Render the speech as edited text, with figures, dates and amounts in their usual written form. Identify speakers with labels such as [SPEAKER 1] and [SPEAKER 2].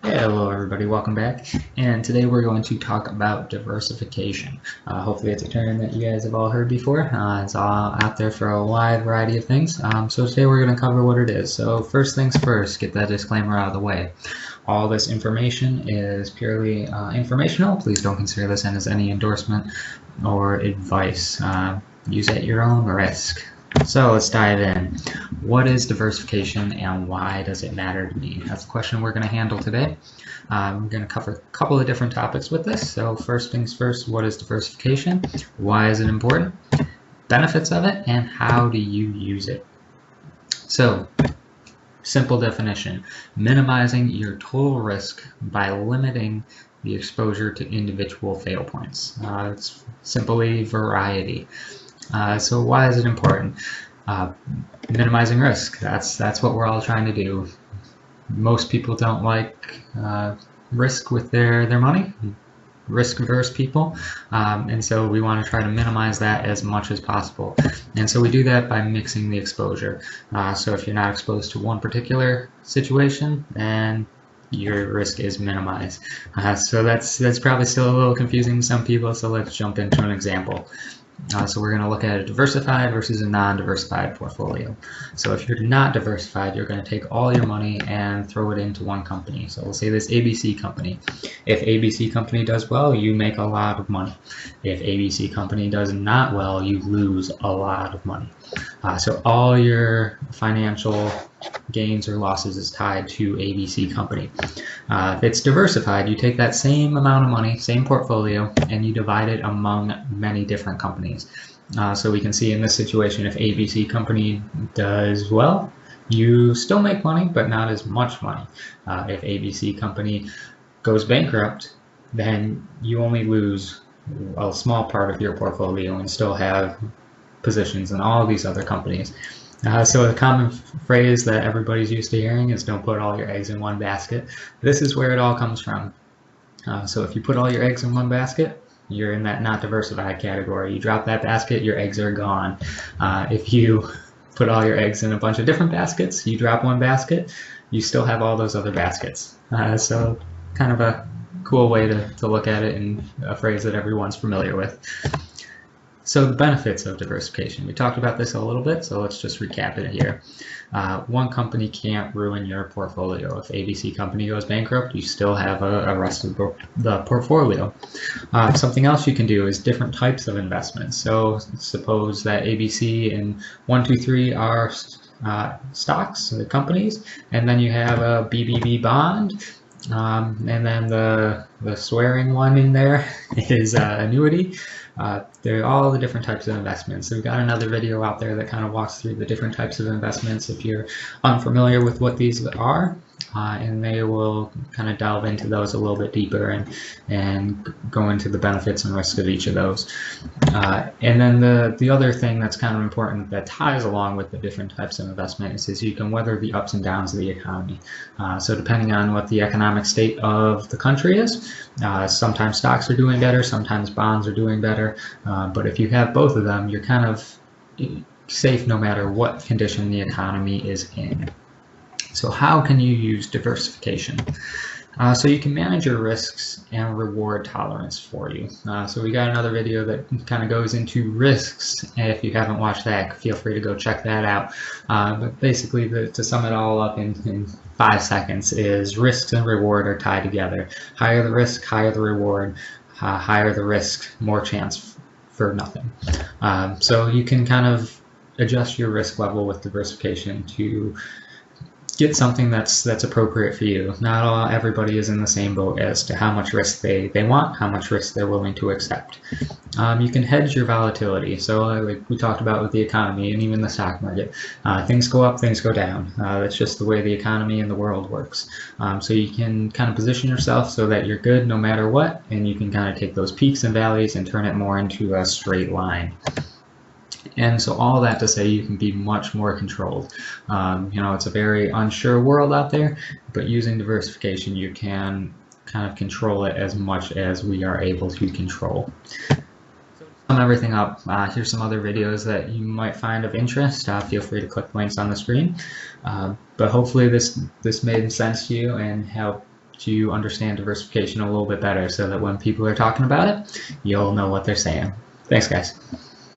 [SPEAKER 1] Hello everybody, welcome back. And today we're going to talk about diversification. Hopefully it's a term that you guys have all heard before. It's all out there for a wide variety of things. So today we're going to cover what it is. So first things first, get that disclaimer out of the way. All this information is purely informational. Please don't consider this as any endorsement or advice. Use at your own risk. So let's dive in. What is diversification and why does it matter to me? That's the question we're going to handle today. I'm going to cover a couple of different topics with this. So first things first, what is diversification? Why is it important? Benefits of it, and how do you use it? So, simple definition, minimizing your total risk by limiting the exposure to individual fail points. It's simply variety. So why is it important? Minimizing risk. That's what we're all trying to do. Most people don't like risk with their money, risk-averse people, and so we want to try to minimize that as much as possible. And so we do that by mixing the exposure. So if you're not exposed to one particular situation, then your risk is minimized. So that's probably still a little confusing to some people, so let's jump into an example. So we're going to look at a diversified versus a non-diversified portfolio. So if you're not diversified, you're going to take all your money and throw it into one company. So we'll say this ABC company. If ABC company does well, you make a lot of money. If ABC company does not well, you lose a lot of money. So all your financial gains or losses is tied to ABC company. If it's diversified, you take that same amount of money, same portfolio, and you divide it among many different companies. So we can see in this situation, if ABC company does well, you still make money, but not as much money. If ABC company goes bankrupt, then you only lose a small part of your portfolio and still have positions in all these other companies. So a common phrase that everybody's used to hearing is don't put all your eggs in one basket. This is where it all comes from. So if you put all your eggs in one basket, you're in that not diversified category. You drop that basket, your eggs are gone. If you put all your eggs in a bunch of different baskets, you drop one basket, you still have all those other baskets. So kind of a cool way to look at it, and a phrase that everyone's familiar with. So the benefits of diversification. We talked about this a little bit, so let's just recap it here. One company can't ruin your portfolio. If ABC company goes bankrupt, you still have a rest of the portfolio. Something else you can do is different types of investments. So suppose that ABC and 1, 2, 3 are stocks, the companies, and then you have a BBB bond, and then the swearing one in there is annuity. There are all the different types of investments. So we've got another video out there that kind of walks through the different types of investments if you're unfamiliar with what these are, and they will kind of delve into those a little bit deeper and go into the benefits and risks of each of those. And then the other thing that's kind of important that ties along with the different types of investments is you can weather the ups and downs of the economy. So depending on what the economic state of the country is, sometimes stocks are doing better, sometimes bonds are doing better, but if you have both of them, you're kind of safe no matter what condition the economy is in. So how can you use diversification? So you can manage your risks and reward tolerance for you. So we got another video that kind of goes into risks. If you haven't watched that, feel free to go check that out. But basically, to sum it all up in 5 seconds, is risks and reward are tied together. Higher the risk, higher the reward. Higher the risk, more chance for nothing. So you can kind of adjust your risk level with diversification to get something that's appropriate for you. Not everybody is in the same boat as to how much risk they want, how much risk they're willing to accept. You can hedge your volatility. So like we talked about with the economy and even the stock market, things go up, things go down. That's just the way the economy and the world works. So you can kind of position yourself so that you're good no matter what, and you can kind of take those peaks and valleys and turn it more into a straight line. And so all that to say, you can be much more controlled. It's a very unsure world out there, but using diversification, you can kind of control it as much as we are able to control. So to sum everything up, here's some other videos that you might find of interest. Feel free to click links on the screen. But hopefully this made sense to you and helped you understand diversification a little bit better so that when people are talking about it, you'll know what they're saying. Thanks, guys.